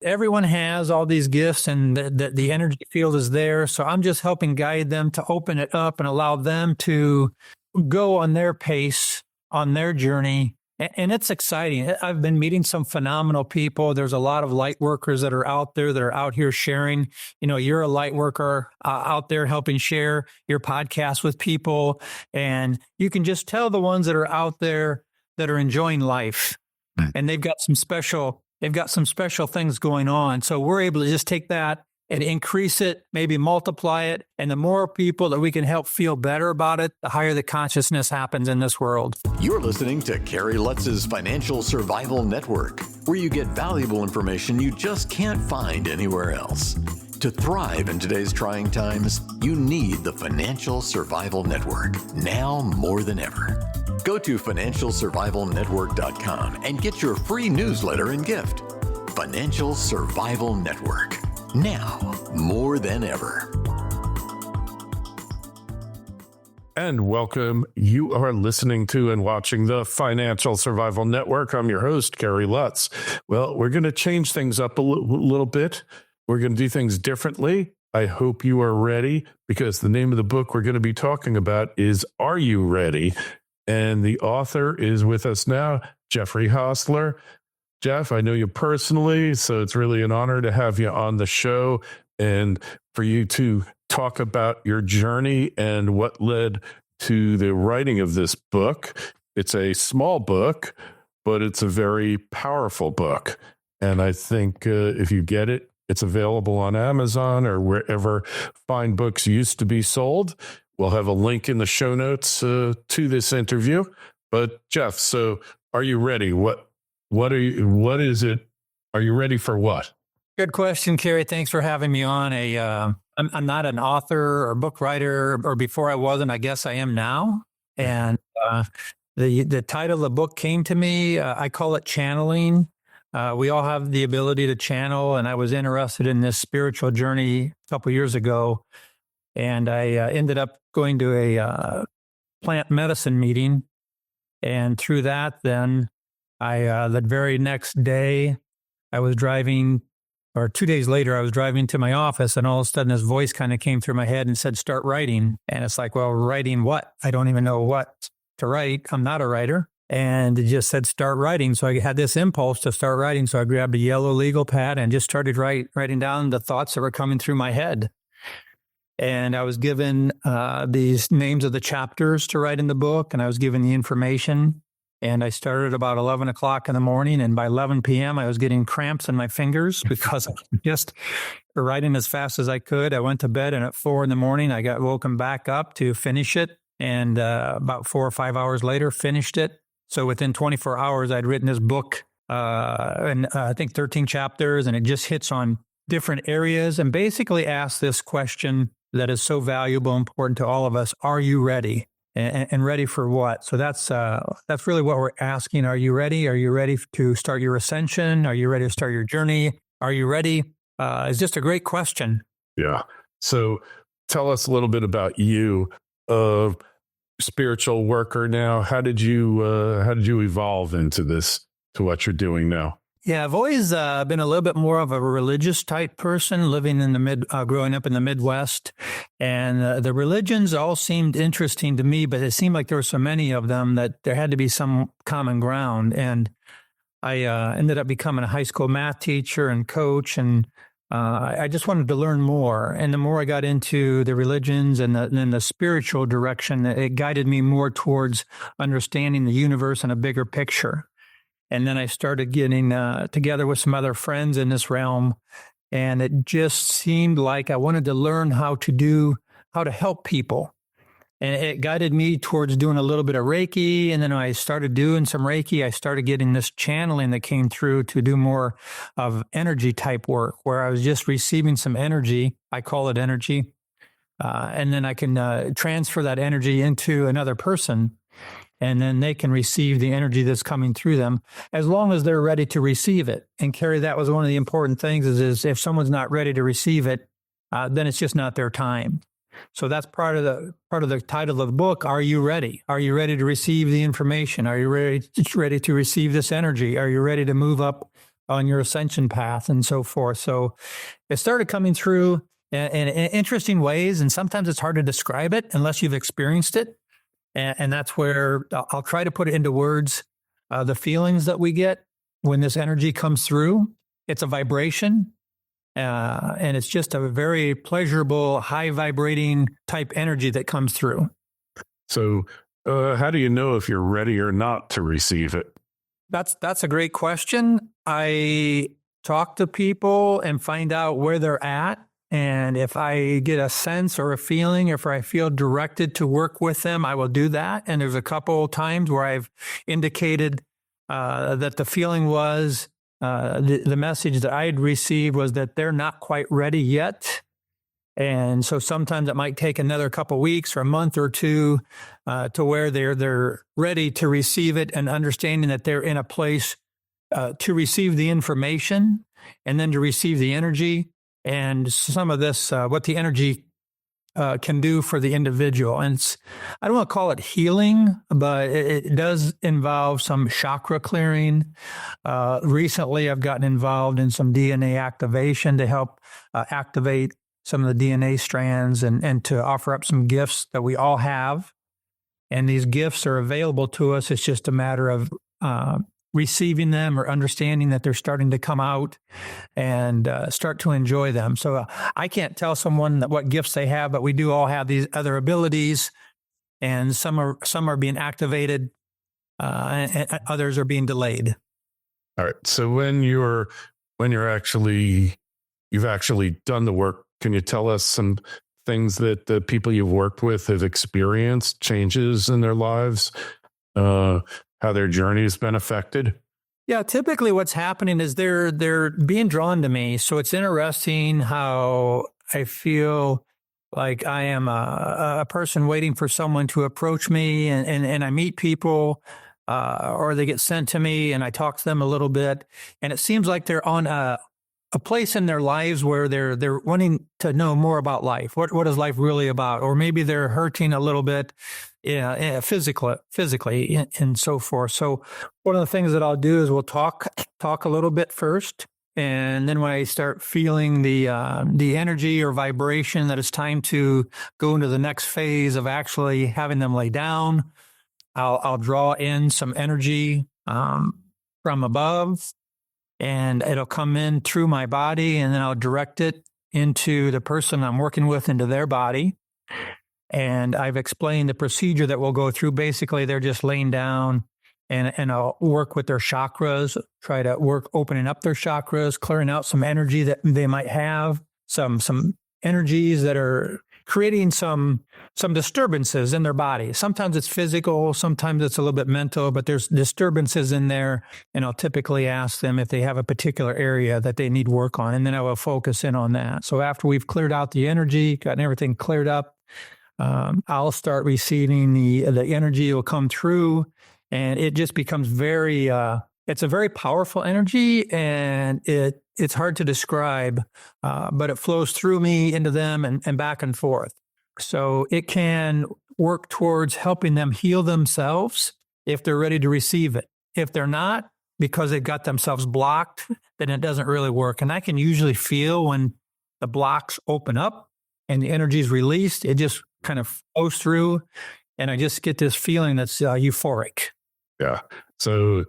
everyone has all these gifts and the energy field is there. So I'm just helping guide them to open it up and allow them to go on their pace, on their journey. And it's exciting. I've been meeting some phenomenal people. There's a lot of light workers that are out there that are out here sharing. You're a light worker out there helping share your podcast with people. And you can just tell the ones that are out there that are enjoying life. And they've got some special things going on. So we're able to just take that and increase it, maybe multiply it. And the more people that we can help feel better about it, the higher the consciousness happens in this world. You're listening to Kerry Lutz's Financial Survival Network, where you get valuable information you just can't find anywhere else. To thrive in today's trying times, you need the Financial Survival Network, now more than ever. Go to financialsurvivalnetwork.com and get your free newsletter and gift. Financial Survival Network, now more than ever. And welcome. You are listening to and watching the Financial Survival Network. I'm your host, Kerry Lutz. Well, we're going to change things up a little bit. We're going to do things differently. I hope you are ready, because the name of the book we're going to be talking about is Are You Ready? And the author is with us now, Jeffrey Hossler. Jeff, I know you personally, so it's really an honor to have you on the show and for you to talk about your journey and what led to the writing of this book. It's a small book, but it's a very powerful book. And I think if you get it, it's available on Amazon or wherever fine books used to be sold. We'll have a link in the show notes to this interview. But Jeff, so are you ready? What is it? Are you ready for what? Good question, Kerry. Thanks for having me on. I'm not an author or book writer, or before I wasn't. I guess I am now. And the title of the book came to me. I call it channeling. We all have the ability to channel, and I was interested in this spiritual journey a couple years ago. And I ended up going to a plant medicine meeting. And through that, then the very next day, I was driving, or 2 days later, I was driving to my office, and all of a sudden this voice kind of came through my head and said, start writing. And it's like, well, writing what? I don't even know what to write. I'm not a writer. And it just said, start writing. So I had this impulse to start writing. So I grabbed a yellow legal pad and just started writing down the thoughts that were coming through my head. And I was given these names of the chapters to write in the book, and I was given the information. And I started about 11 o'clock in the morning, and by 11 p.m., I was getting cramps in my fingers because I was just writing as fast as I could. I went to bed, and at 4 in the morning, I got woken back up to finish it. And about 4 or 5 hours later, finished it. So within 24 hours, I'd written this book, and I think 13 chapters, and it just hits on different areas and basically asks this question that is so valuable and important to all of us. Are you ready? And ready for what? So that's really what we're asking. Are you ready? Are you ready to start your ascension? Are you ready to start your journey? Are you ready? It's just a great question. Yeah. So tell us a little bit about you, spiritual worker now. How did you evolve into this, to what you're doing now? Yeah, I've always been a little bit more of a religious type person, living in growing up in the Midwest, and the religions all seemed interesting to me, but it seemed like there were so many of them that there had to be some common ground. And I ended up becoming a high school math teacher and coach, and I just wanted to learn more. And the more I got into the religions and then the spiritual direction, it guided me more towards understanding the universe in a bigger picture. And then I started getting together with some other friends in this realm. And it just seemed like I wanted to learn how to help people. And it guided me towards doing a little bit of Reiki. And then I started doing some Reiki. I started getting this channeling that came through to do more of energy type work, where I was just receiving some energy. I call it energy. And then I can transfer that energy into another person. And then they can receive the energy that's coming through them, as long as they're ready to receive it. And Kerry, that was one of the important things is if someone's not ready to receive it, then it's just not their time. So that's part of the title of the book. Are you ready? Are you ready to receive the information? Are you ready to receive this energy? Are you ready to move up on your ascension path and so forth. So it started coming through in interesting ways. And sometimes it's hard to describe it unless you've experienced it. And that's where I'll try to put it into words. The feelings that we get when this energy comes through, it's a vibration. And it's just a very pleasurable, high vibrating type energy that comes through. So how do you know if you're ready or not to receive it? That's a great question. I talk to people and find out where they're at. And if I get a sense or a feeling, if I feel directed to work with them, I will do that. And there's a couple times where I've indicated that the feeling was, the message that I had received was that they're not quite ready yet. And so sometimes it might take another couple of weeks or a month or two to where they're ready to receive it and understanding that they're in a place to receive the information and then to receive the energy. And some of this, what the energy can do for the individual. And I don't want to call it healing, but it does involve some chakra clearing. Recently, I've gotten involved in some DNA activation to help activate some of the DNA strands and to offer up some gifts that we all have. And these gifts are available to us. It's just a matter of receiving them or understanding that they're starting to come out and start to enjoy them. So I can't tell someone what gifts they have, but we do all have these other abilities, and some are being activated, and others are being delayed. All right. So when you've actually done the work, can you tell us some things that the people you've worked with have experienced, changes in their lives? How their journey has been affected? Yeah, typically what's happening is they're being drawn to me. So it's interesting how I feel like I am a person waiting for someone to approach me, and I meet people or they get sent to me and I talk to them a little bit. And it seems like they're on a place in their lives where they're wanting to know more about life. What is life really about? Or maybe they're hurting a little bit, physically and so forth. So one of the things that I'll do is we'll talk a little bit first. And then when I start feeling the energy or vibration that it's time to go into the next phase of actually having them lay down, I'll draw in some energy from above, and it'll come in through my body, and then I'll direct it into the person I'm working with, into their body. And I've explained the procedure that we'll go through. Basically, they're just laying down, and I'll work with their chakras, try to work opening up their chakras, clearing out some energy that they might have, some energies that are creating some disturbances in their body. Sometimes it's physical, sometimes it's a little bit mental, but there's disturbances in there. And I'll typically ask them if they have a particular area that they need work on, and then I will focus in on that. So after we've cleared out the energy, gotten everything cleared up, I'll start receiving the energy will come through, and it just becomes very, it's a very powerful energy, and it's hard to describe, but it flows through me into them and back and forth. So it can work towards helping them heal themselves if they're ready to receive it. If they're not, because they've got themselves blocked, then it doesn't really work. And I can usually feel when the blocks open up and the energy is released, it just kind of flows through, and I just get this feeling that's euphoric. Yeah. So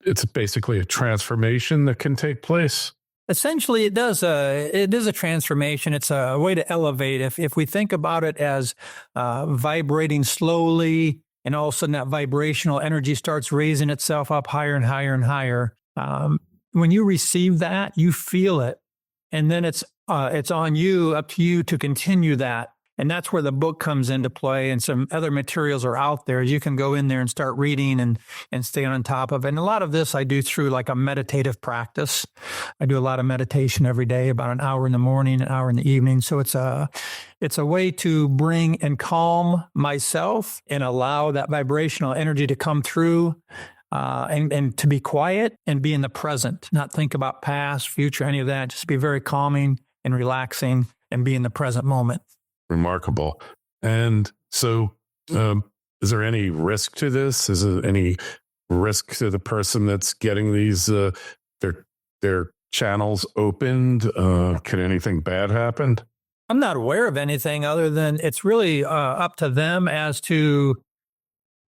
it's basically a transformation that can take place. Essentially, it is a transformation. It's a way to elevate. If we think about it as vibrating slowly, and all of a sudden that vibrational energy starts raising itself up higher and higher and higher. When you receive that, you feel it, and then it's on you, up to you to continue that. And that's where the book comes into play, and some other materials are out there. You can go in there and start reading and stay on top of it. And a lot of this I do through like a meditative practice. I do a lot of meditation every day, about an hour in the morning, an hour in the evening. So it's a way to bring and calm myself and allow that vibrational energy to come through, and to be quiet and be in the present, not think about past, future, any of that. Just be very calming and relaxing and be in the present moment. Remarkable. And so, is there any risk to this? Is there any risk to the person that's getting these their channels opened? Can anything bad happen? I'm not aware of anything other than it's really up to them as to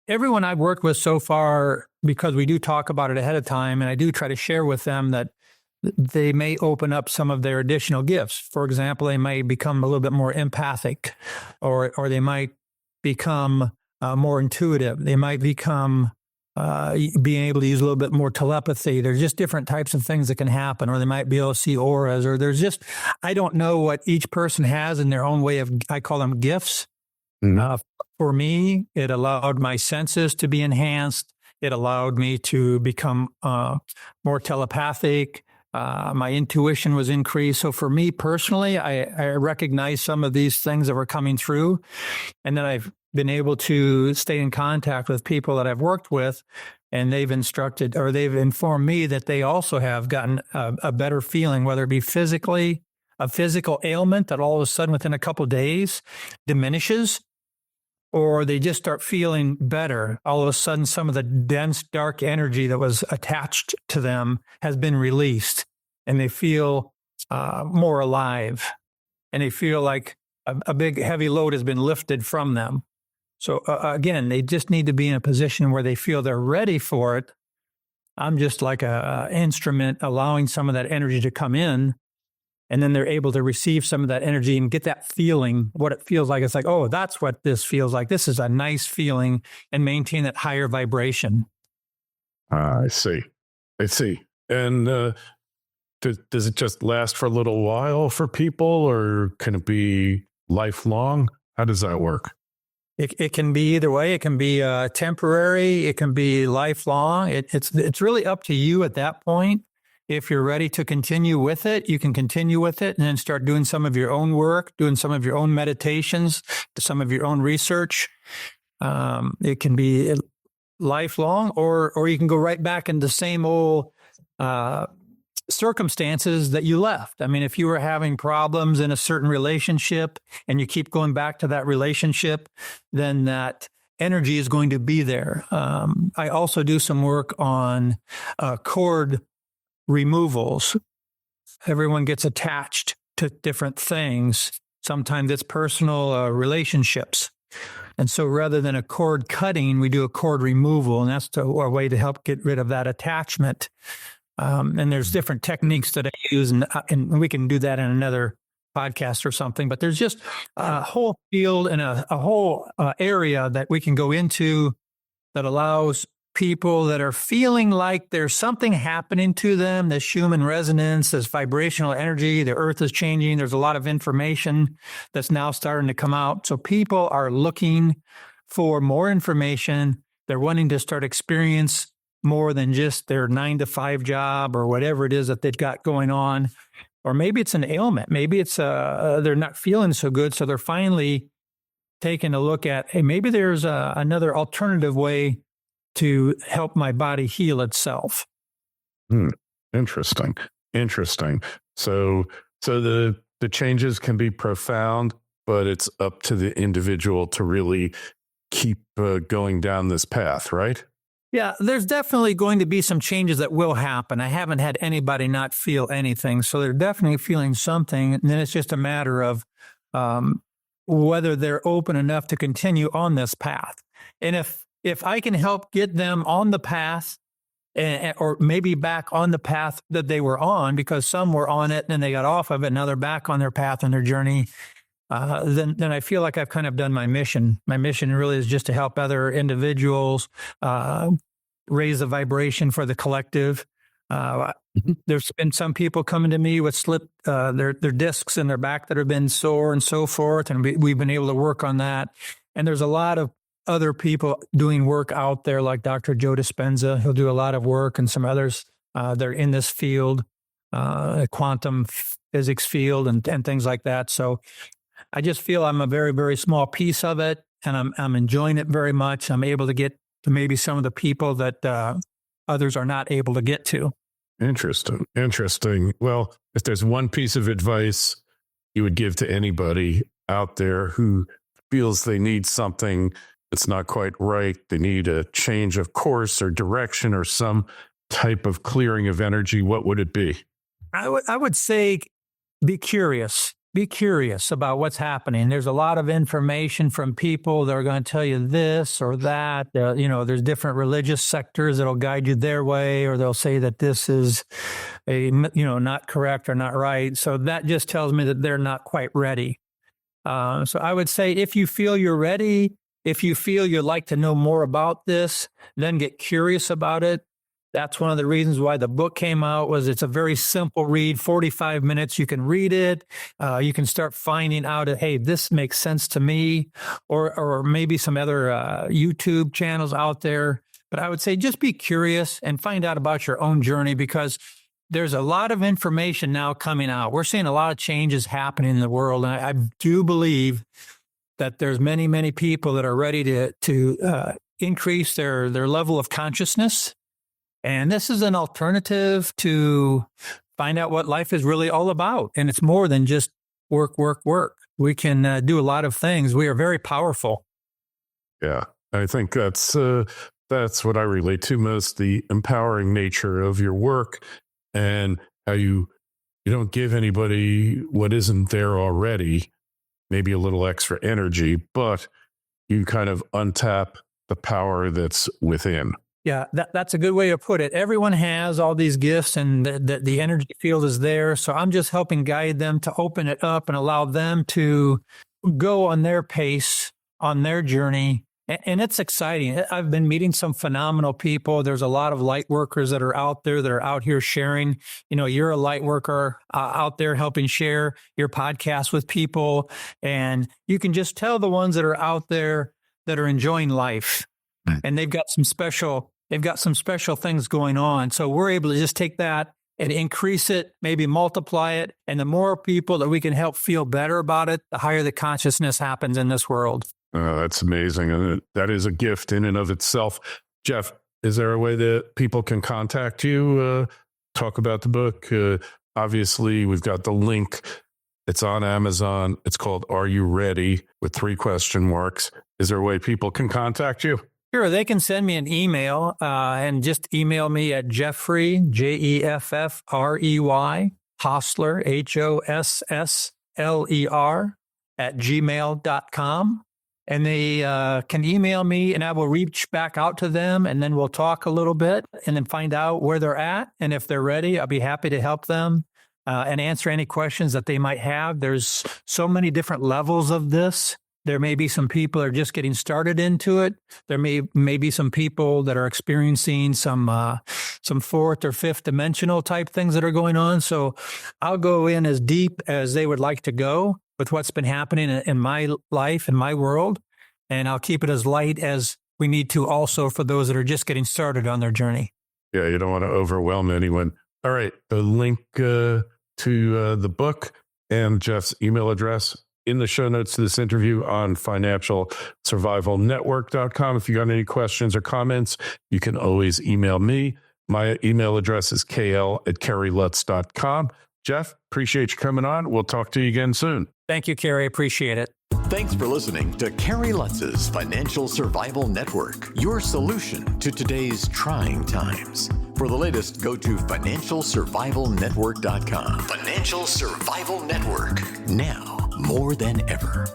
everyone I've worked with so far, because we do talk about it ahead of time, and I do try to share with them that they may open up some of their additional gifts. For example, they may become a little bit more empathic, or they might become more intuitive. They might become being able to use a little bit more telepathy. There's just different types of things that can happen, or they might be able to see auras, or there's just, I don't know what each person has in their own way of, I call them gifts. For me, it allowed my senses to be enhanced. It allowed me to become more telepathic. My intuition was increased. So for me personally, I recognize some of these things that were coming through. And then I've been able to stay in contact with people that I've worked with, and they've instructed, or they've informed me that they also have gotten a better feeling, whether it be physically, a physical ailment that all of a sudden within a couple of days diminishes, or they just start feeling better. All of a sudden, some of the dense, dark energy that was attached to them has been released, and they feel more alive, and they feel like a big, heavy load has been lifted from them. So again, they just need to be in a position where they feel they're ready for it. I'm just like a instrument allowing some of that energy to come in, and then they're able to receive some of that energy and get that feeling, what it feels like. It's like, oh, that's what this feels like. This is a nice feeling, and maintain that higher vibration. I see. And does it just last for a little while for people, or can it be lifelong? How does that work? It can be either way. It can be temporary. It can be lifelong. It's really up to you at that point. If you're ready to continue with it, you can continue with it and then start doing some of your own work, doing some of your own meditations, some of your own research. It can be lifelong, or you can go right back into the same old circumstances that you left. I mean, if you were having problems in a certain relationship and you keep going back to that relationship, then that energy is going to be there. I also do some work on cord removals. Everyone gets attached to different things. Sometimes it's personal relationships. And so rather than a cord cutting, we do a cord removal, and that's a way to help get rid of that attachment. And there's different techniques that I use, and we can do that in another podcast or something. But there's just a whole field and a whole area that we can go into that allows people that are feeling like there's something happening to them, this human resonance, this vibrational energy, the earth is changing. There's a lot of information that's now starting to come out. So people are looking for more information. They're wanting to start experience more than just their 9-to-5 job or whatever it is that they've got going on. Or maybe it's an ailment. Maybe it's they're not feeling so good. So they're finally taking a look at, hey, maybe there's another alternative way to help my body heal itself. Interesting. So the changes can be profound, but it's up to the individual to really keep going down this path, right? Yeah, there's definitely going to be some changes that will happen. I haven't had anybody not feel anything. So they're definitely feeling something. And then it's just a matter of whether they're open enough to continue on this path. And if I can help get them on the path, or maybe back on the path that they were on, because some were on it and then they got off of it, now they're back on their path and their journey, then I feel like I've kind of done my mission. My mission really is just to help other individuals raise the vibration for the collective. There's been some people coming to me with slipped their discs in their back that have been sore and so forth, and we've been able to work on that. And there's a lot of other people doing work out there, like Dr. Joe Dispenza. He'll do a lot of work, and some others. They're in this field, quantum physics field, and things like that. So I just feel I'm a very, very small piece of it, and I'm enjoying it very much. I'm able to get to maybe some of the people that others are not able to get to. Interesting. Well, if there's one piece of advice you would give to anybody out there who feels they need something it's not quite right. They need a change of course or direction or some type of clearing of energy. What would it be? I would say be curious. Be curious about what's happening. There's a lot of information from people that are going to tell you this or that. There's different religious sectors that'll guide you their way, or they'll say that this is not correct or not right. So that just tells me that they're not quite ready. So I would say if you feel you're ready, if you feel you'd like to know more about this, then get curious about it. That's one of the reasons why the book came out. It's a very simple read, 45 minutes. You can read it. You can start finding out, hey, this makes sense to me, or maybe some other YouTube channels out there. But I would say just be curious and find out about your own journey, because there's a lot of information now coming out. We're seeing a lot of changes happening in the world. And I do believe that there's many, many people that are ready to increase their level of consciousness. And this is an alternative to find out what life is really all about. And it's more than just work, work, work. We can do a lot of things. We are very powerful. Yeah, I think that's what I relate to most, the empowering nature of your work and how you don't give anybody what isn't there already, maybe a little extra energy, but you kind of untap the power that's within. Yeah, that's a good way to put it. Everyone has all these gifts, and the energy field is there. So I'm just helping guide them to open it up and allow them to go on their pace, on their journey. And it's exciting. I've been meeting some phenomenal people. There's a lot of light workers that are out there that are out here sharing. You're a light worker out there helping share your podcast with people. And you can just tell the ones that are out there that are enjoying life. And they've got some special things going on. So we're able to just take that and increase it, maybe multiply it. And the more people that we can help feel better about it, the higher the consciousness happens in this world. That's amazing. And that is a gift in and of itself. Jeff, is there a way that people can contact you, talk about the book? Obviously, we've got the link. It's on Amazon. It's called Are You Ready? With 3 question marks. Is there a way people can contact you? Sure, they can send me an email and just email me at Jeffrey, Jeffrey, Hossler, Hossler, @gmail.com. And they can email me and I will reach back out to them, and then we'll talk a little bit and then find out where they're at. And if they're ready, I'll be happy to help them and answer any questions that they might have. There's so many different levels of this. There may be some people that are just getting started into it. There may be some people that are experiencing some 4th or 5th dimensional type things that are going on. So I'll go in as deep as they would like to go with what's been happening in my life, in my world. And I'll keep it as light as we need to also for those that are just getting started on their journey. Yeah, you don't want to overwhelm anyone. All right, the link to the book and Jeff's email address in the show notes to this interview on financialsurvivalnetwork.com. If you got any questions or comments, you can always email me. My email address is kl@kerrylutz.com. Jeff, appreciate you coming on. We'll talk to you again soon. Thank you, Kerry. Appreciate it. Thanks for listening to Kerry Lutz's Financial Survival Network, your solution to today's trying times. For the latest, go to financialsurvivalnetwork.com. Financial Survival Network, now more than ever.